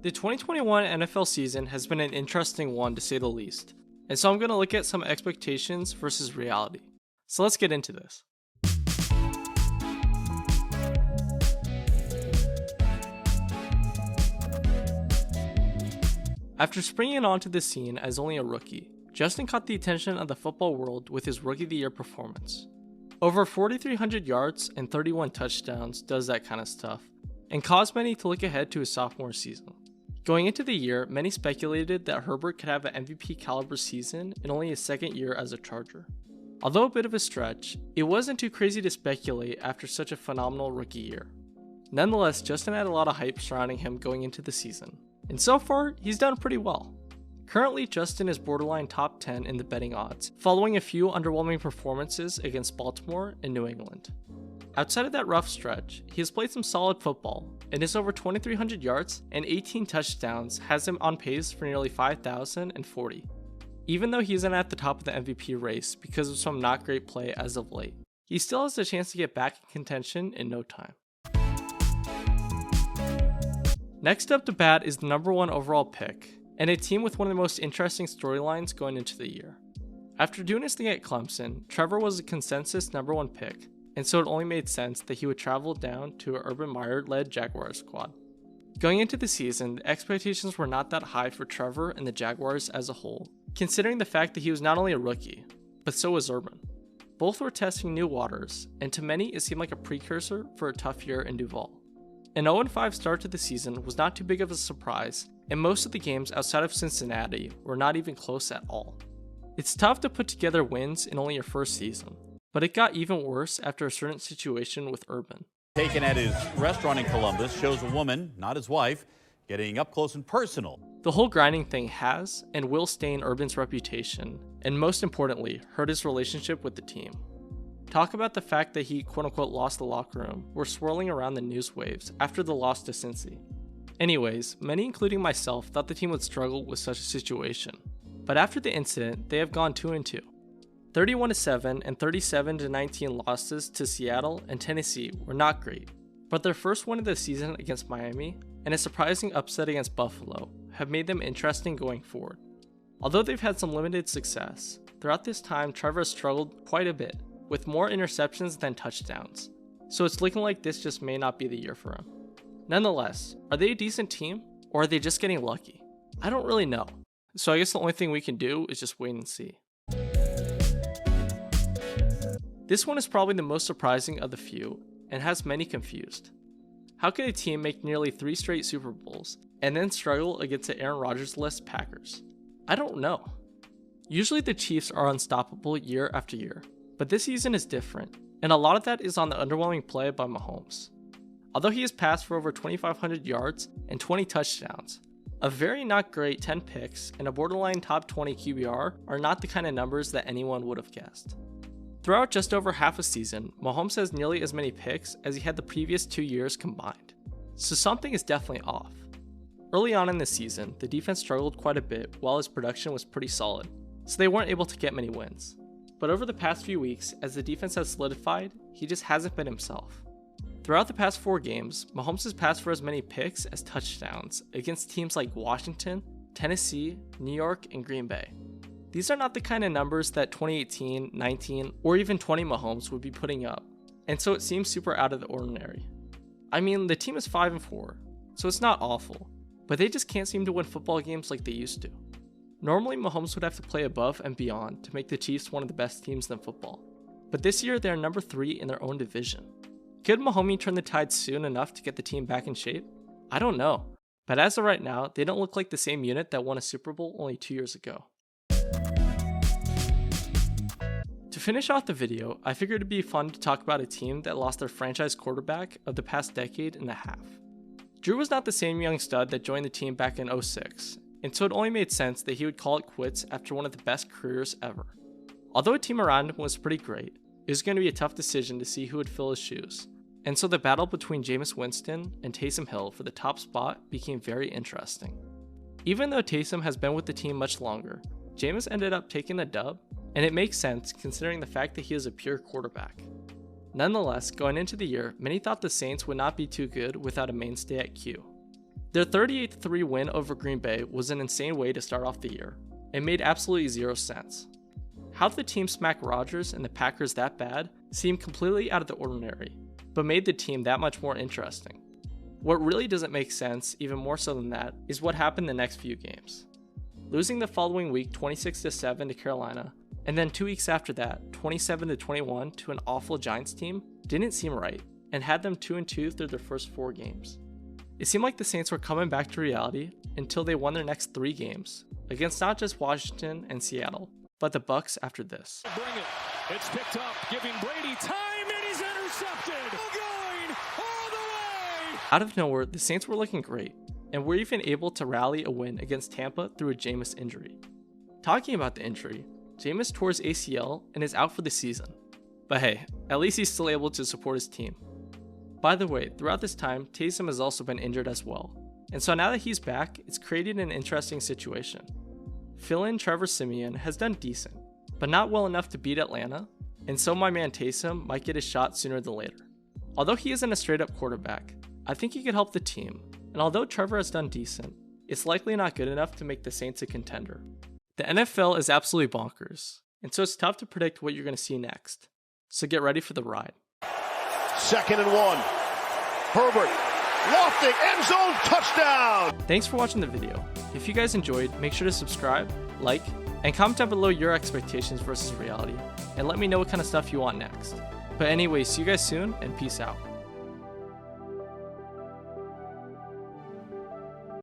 The 2021 NFL season has been an interesting one to say the least, and so I'm going to look at some expectations versus reality. So let's get into this. After springing onto the scene as only a rookie, Justin caught the attention of the football world with his Rookie of the Year performance. Over 4,300 yards and 31 touchdowns does that kind of stuff, and caused many to look ahead to his sophomore season. Going into the year, many speculated that Herbert could have an MVP caliber season in only his second year as a Charger. Although a bit of a stretch, it wasn't too crazy to speculate after such a phenomenal rookie year. Nonetheless, Justin had a lot of hype surrounding him going into the season, and so far, he's done pretty well. Currently, Justin is borderline top 10 in the betting odds, following a few underwhelming performances against Baltimore and New England. Outside of that rough stretch, he has played some solid football, and his over 2,300 yards and 18 touchdowns has him on pace for nearly 5,040. Even though he isn't at the top of the MVP race because of some not great play as of late, he still has the chance to get back in contention in no time. Next up to bat is the number 1 overall pick, and a team with one of the most interesting storylines going into the year. After doing his thing at Clemson, Trevor was a consensus number 1 pick, and so it only made sense that he would travel down to an Urban Meyer-led Jaguars squad. Going into the season, the expectations were not that high for Trevor and the Jaguars as a whole, considering the fact that he was not only a rookie, but so was Urban. Both were testing new waters, and to many it seemed like a precursor for a tough year in Duval. An 0-5 start to the season was not too big of a surprise, and most of the games outside of Cincinnati were not even close at all. It's tough to put together wins in only your first season, but it got even worse after a certain situation with Urban. Taken at his restaurant in Columbus shows a woman, not his wife, getting up close and personal. The whole grinding thing has and will stain Urban's reputation, and most importantly, hurt his relationship with the team. Talk about the fact that he quote-unquote lost the locker room were swirling around the news waves after the loss to Cincy. Anyways, many including myself thought the team would struggle with such a situation, but after the incident, they have gone 2-2. 31-7 and 37-19 losses to Seattle and Tennessee were not great, but their first win of the season against Miami and a surprising upset against Buffalo have made them interesting going forward. Although they've had some limited success, throughout this time Trevor has struggled quite a bit, with more interceptions than touchdowns, so it's looking like this just may not be the year for him. Nonetheless, are they a decent team, or are they just getting lucky? I don't really know, so I guess the only thing we can do is just wait and see. This one is probably the most surprising of the few, and has many confused. How could a team make nearly 3 straight Super Bowls, and then struggle against the Aaron Rodgers-less Packers? I don't know. Usually the Chiefs are unstoppable year after year, but this season is different, and a lot of that is on the underwhelming play by Mahomes. Although he has passed for over 2,500 yards and 20 touchdowns, a very not great 10 picks and a borderline top 20 QBR are not the kind of numbers that anyone would have guessed. Throughout just over half a season, Mahomes has nearly as many picks as he had the previous 2 years combined, so something is definitely off. Early on in the season, the defense struggled quite a bit while his production was pretty solid, so they weren't able to get many wins. But over the past few weeks, as the defense has solidified, he just hasn't been himself. Throughout the past 4 games, Mahomes has passed for as many picks as touchdowns against teams like Washington, Tennessee, New York, and Green Bay. These are not the kind of numbers that 2018, 19, or even 20 Mahomes would be putting up, and so it seems super out of the ordinary. I mean, the team is 5-4, so it's not awful, but they just can't seem to win football games like they used to. Normally, Mahomes would have to play above and beyond to make the Chiefs one of the best teams in football, but this year they are number 3 in their own division. Could Mahomes turn the tide soon enough to get the team back in shape? I don't know, but as of right now, they don't look like the same unit that won a Super Bowl only 2 years ago. To finish off the video, I figured it'd be fun to talk about a team that lost their franchise quarterback of the past decade and a half. Drew was not the same young stud that joined the team back in 2006, and so it only made sense that he would call it quits after one of the best careers ever. Although a team around him was pretty great, it was going to be a tough decision to see who would fill his shoes, and so the battle between Jameis Winston and Taysom Hill for the top spot became very interesting. Even though Taysom has been with the team much longer, Jameis ended up taking the dub, and it makes sense considering the fact that he is a pure quarterback. Nonetheless, going into the year, many thought the Saints would not be too good without a mainstay at Q. Their 38-3 win over Green Bay was an insane way to start off the year. It made absolutely zero sense. How the team smacked Rodgers and the Packers that bad seemed completely out of the ordinary, but made the team that much more interesting. What really doesn't make sense, even more so than that, is what happened the next few games. Losing the following week 26-7 to Carolina, and then 2 weeks after that, 27-21 to an awful Giants team, didn't seem right, and had them 2-2 through their first 4 games. It seemed like the Saints were coming back to reality until they won their next 3 games, against not just Washington and Seattle, but the Bucs after this. Bring it. It's picked up, giving Brady time, and he's intercepted. Going all the way. Out of nowhere, the Saints were looking great, and were even able to rally a win against Tampa through a Jameis injury. Talking about the injury, Jameis tore his ACL and is out for the season. But hey, at least he's still able to support his team. By the way, throughout this time, Taysom has also been injured as well, and so now that he's back, it's created an interesting situation. Fill-in Trevor Siemian has done decent, but not well enough to beat Atlanta, and so my man Taysom might get his shot sooner than later. Although he isn't a straight-up quarterback, I think he could help the team, and although Trevor has done decent, it's likely not good enough to make the Saints a contender. The NFL is absolutely bonkers, and so it's tough to predict what you're going to see next, so get ready for the ride. 2nd and 1. Herbert, lofting, end zone, touchdown! Thanks for watching the video. If you guys enjoyed, make sure to subscribe, like, and comment down below your expectations versus reality, and let me know what kind of stuff you want next. But anyways, see you guys soon, and peace out.